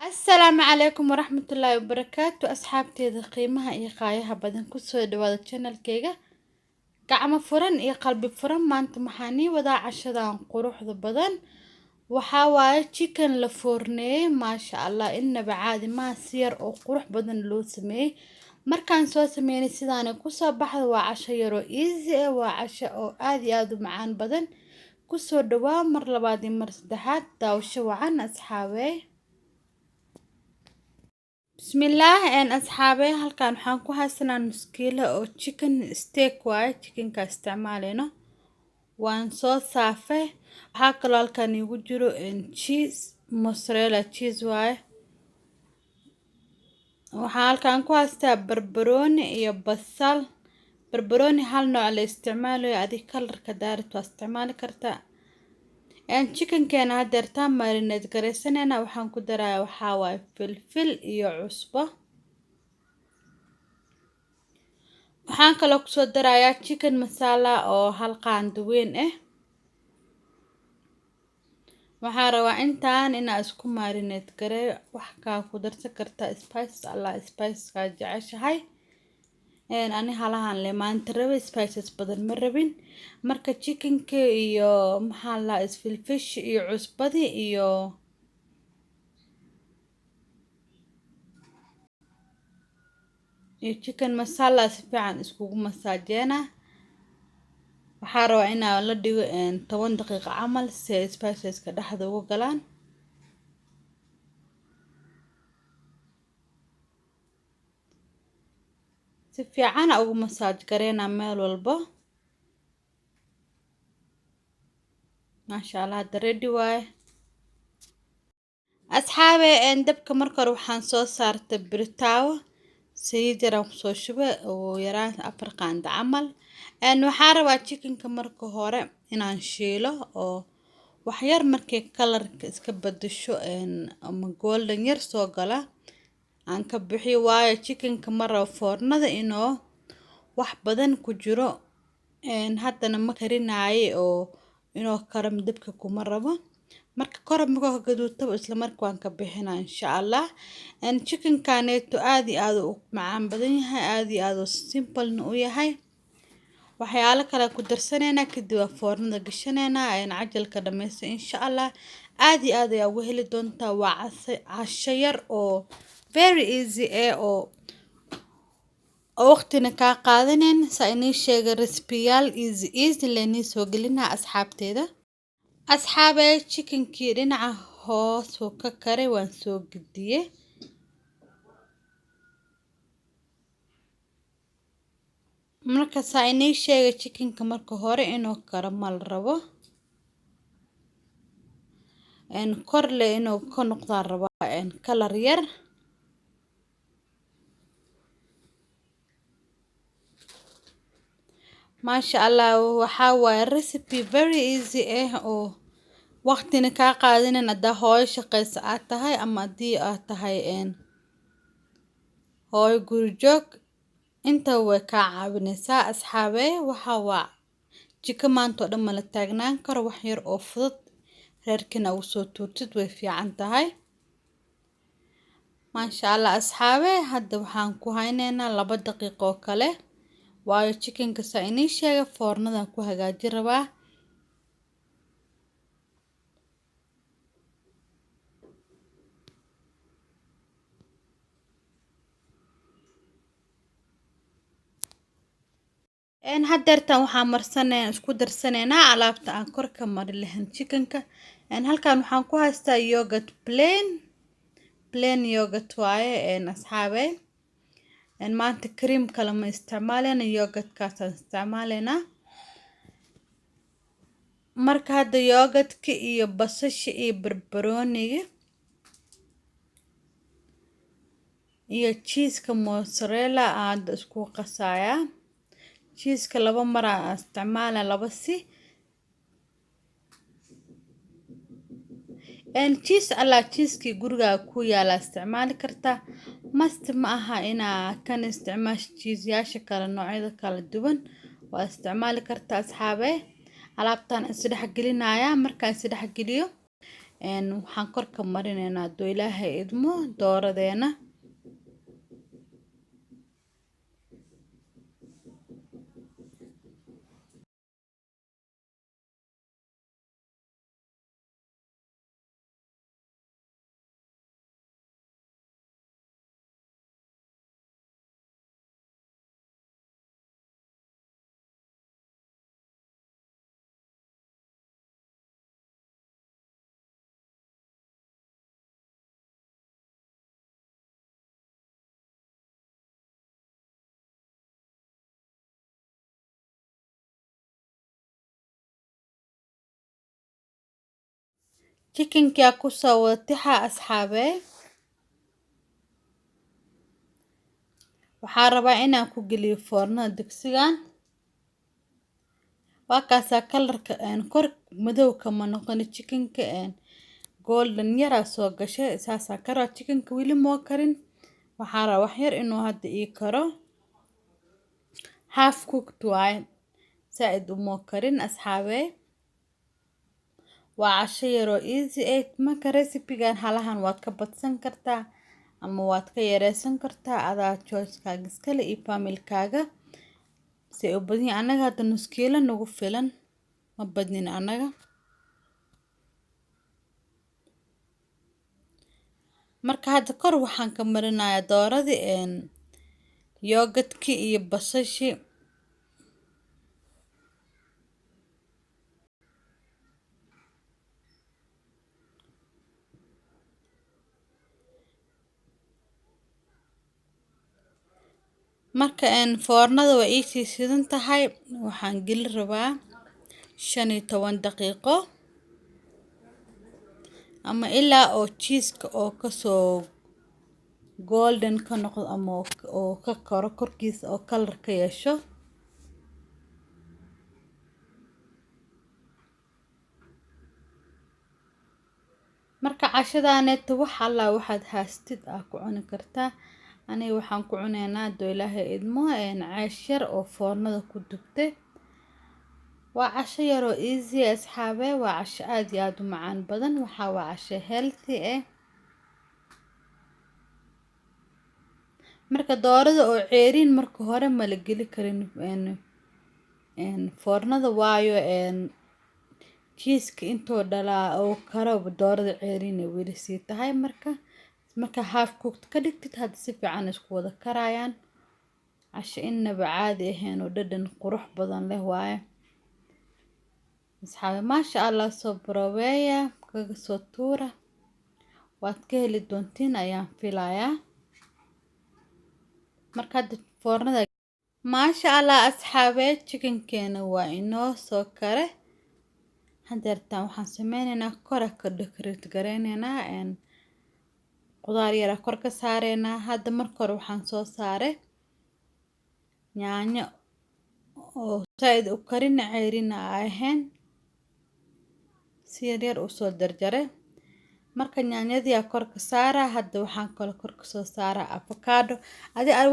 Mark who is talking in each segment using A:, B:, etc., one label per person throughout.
A: السلام عليكم ورحمة الله وبركاته أصحابتي ذا قيمها إيه قايها بدن كسو دواد channel كيغا قعما فرن إيه قلبي فرن ما أنت محاني ودا عشدان قروح ذا بدن وحاواي chicken لفورني ما شاء الله إن بعادي ما سير أو قروح بدن لو سمي مركان سو سميني سيداني كسو بحض وعشا يرو إيزي وعشا أو آدي معان بدن كسو دوا مر لبادي مر سدحات داوشو عن أصحابي بسم الله ان اصحابي halkaan waxaan ku haysanaa nus kiilo oo chicken steak waaye chickenka isticmaaleyno waan soo saafay waxaa kaloo halkaan igu jiro cheese mozzarella cheese waaye waxaan halkaan ku haystaa barbarooni iyo basal barbarooni hal nooc la isticmaalayo adiga kalarka daarto isticmaali kartaa chicken keena hadeerta marinate gareysanayna waxaan ku darayaa waxaa waaye filfil iyo cusbo waxaan kaloo ku soo darayaa chicken masala oo hal qaando weyn ah waxaan rabaa intaan isku marinate gareeyo wax ka ku darsan kartaa spices alla spices ka jeceshahay ani halahan le maanta rabay spices badan ma rabin marka chickenka iyo maxaa la isfilfish iyo cusbadi iyo chicken masala si fiican iskugu masaajeena waxaan rabaa inaan la dhigo 10 daqiiqo camal si spices ka dhaxda uga galaan si fiican ugu masaaj gareena meel walba maasha Allah ready waaye asxaabe dabka marka hore waxaan soo saartay birtaawo saliid yar aan kusoo shubay oo yaraan 4 qaando camal waxaan rabaa chickenka marka hore inaan shiilo oo wax yar markay kalarka iska bedesho ama golden yar soo gala aan ka bixi waayo chickenka mara foornada inoo wax badan ku jiro haddana ma karinaayo oo inoo karam dabka kuma rabo marka kor marka gaduudto isla markaa waan ka bixinaa insha Allah chicken kaaneeto aad u macaan badan yahay aad u simple u yahay waxyaalo kale ku darsanayna kadib foornada gashanayna cajalka dhameysay insha Allah aad ay ugu heli doontaa waa casho yar oo very easy oo waqtina ka qaadanen saayni sheega recipe-yaal easy leeni soo gelina asxaabteeda asxaabe chickenkii dhinaca hoos oo ka karay waan soo gudiyay marka saayni sheega chickenka marka hore inuu karo mal rabo korle inuu ka noqdo rabo color yar maasha Allah waxa waa recipe very easy oo waqtina ka qaadanin hada hooyo shaqeysa aad tahay ama hadii aad tahay hooyo guri joog inta way ka caawinaysaa asxaabe waxa waa jiko maanta dhan la taagnaan karo wax yar oo fudud reerkina u soo tuurtid way fiican tahay maasha Allah asxaabe hadda waxaan ku haynaynaa 2 daqiiqo kale waayo chickenka saayni sheega foornada ku hagaaji rabaa hadeertan waxaan marsanay isku darsanayna alaabta aan korka mari lahayn chickenka halkaan waxaan ku haystaa yogurt plain yogurt waaye asxaabe maanta cream kale ma isticmaaleyna yogurt kaas aan isticmaaleyna marka hadda yogurt-ka iyo basasha iyo barbarooniga iyo cheese-ka mozzarella aad isku qasaya cheese-ka 2 mar aan isticmaalay 2 si cheese-ki guriga ku yaala isticmaali kartaa must ma aha kan isticmaash cheese-yaasha kala noocyada kala duwan waa isticmaali kartaa asxaabe alaabtan is dhex gelinaya markaan is dhex geliyo waxaan korka marinaynaa hadduu ilaahay idmo dooradeena. Chickenka ku soo watixa asxaabe. waxaan rabaa inaan ku geliyo foornada digsigan. waa kaasaa kalarka kor madow kama noqon chickenka golden yara soo gashay saasa karo chickenka wili moo karin. waxaan rabaa wax yar inuu hadda ii karo. half cooked waaye saaid moo karin asxaabe. waa casho yaroo easy marka recipe-gan halahan waad ka badsan kartaa ama waad ka yareysan kartaa adaa choice-kaaga iskale iyo family-kaaga si u badan anaga hadda nus kiilo nagu filan ma badnin anaga. marka hadda kor waxaan ka marinayaa dooradii yogurtkii iyo basashii. marka foornada waa ii shidan tahay waxaan geli rabaa 15 daqiiqo ama ilaa oo cheese-ka oo kasoo golden ka noqdo ama oo ka koro korkiisa oo color ka yeesho. marka cashadaaneeta wax alla waxaad haastid ku cuni kartaa. aniga waxaan ku cunaynaa hadduu ilaahay idmo ceesh yar oo foornada ku dubtay. waa casho yaroo easy asxaabe. waa casho aad iyo aad u macaan badan. waa casho healthy marka doorada oo ceeriin marka hore ma la geli karin foornada waayo cheese-ka intoo dhalaa oo karo doorada ceeriin ay weli sii tahay. marka half cooked ka dhigtid hadda si fiican isku wada karayaan. casho innaba caadi ahayn oo dhadhan qurux badan leh waaye asxaabe. maasha allah soo baraweeya kaga soo tuura waad ka heli doontiin ayaan filayaa. marka hadda foornada maasha allah asxaabe chickenkeena waa inoo soo kare. hadeertaan waxaan sameynaynaa kora ka decorate gareynaynaa qudaar yara kor ka saareynaa. hadda marka hore waxaan soo saaray yaanyo oo saaid u karin ceerina ahayn si yar u soo jarjaray. marka yaanyadii kor ka saaraa. hadda waxaan kale kor ka soo saaraa avocado.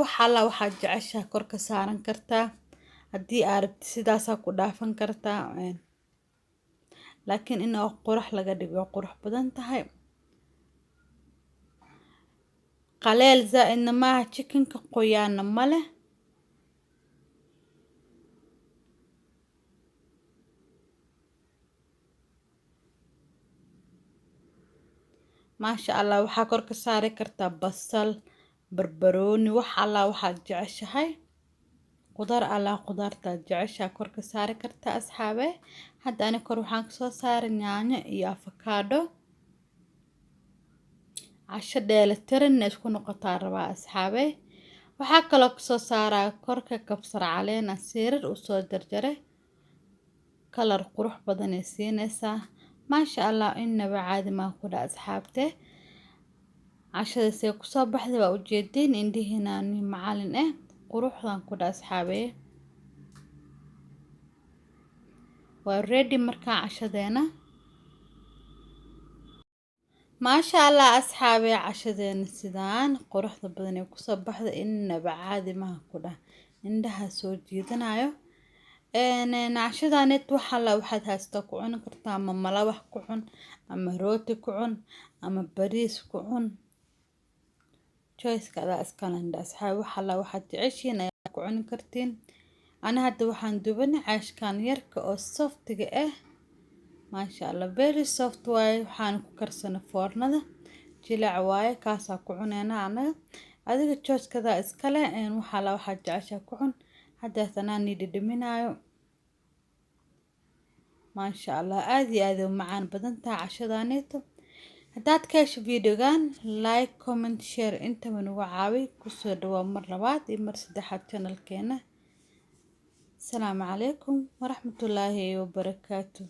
A: wax alla waxaad jeceshahay kor ka saaran kartaa haddii aad rabtid sidaasaa ku dhaafan kartaa laakiin in oo qurux laga dhigo qurux badan tahay. qaleel zaaidna maaha chickenka qoyaana ma leh. maasha allah waxaa kor ka saari kartaa basal barbarooni wax alla waxaad jeceshahay qudaar alla qudaartaad jeceshahay kor ka saari kartaa asxaabe. hadda ani kor waxaan kasoo saaray yaanyo iyo avocado. casho dheelitiran isku noqotaa rabaa asxaabe. waxaa kaloo kasoo saaraa korka kabsar caleen asiirar u soo jarjaray kalar qurux badan ay siinaysaa. maasha allah innaba caadi maa ku dha asxaabte. cashadaasay kusoo baxday waa ujeediin indhihiina ni macalin quruxdan ku dha asxaabe. waa ready markaa cashadeena. maasha allah asxaabe cashadeena sidaan quruxda badan ay kusoo baxday innaba caadi maa ku dha indhaha soo jiidanayo. عشادانيت waxaa la waxaad haysataa ku cuni kartaa ama malawax ku cun ama rooti ku cun ama bariis ku cun choice kada iska landa asxaab waxaa la waxaad jeceshiin ayaa ku cuni kartiin ana hadda waxaan dubanay caashkan yarka oo softiga ah maasha Allah very soft way waxaan ku karsanay foornada jilac waaye kaasa ku cunayna anaga adiga choice kada iska leh waxaa la waxaad jeceshaa ku cun hadda tanaan dhidhiminayo ما شاء الله هذه معان بدنت عشادانيته هدات كاش فيديوغان لايك كومنت شير انت من وعاوي كسو دوا مرة بعد مر سدحات channel كينا السلام عليكم ورحمة الله وبركاته.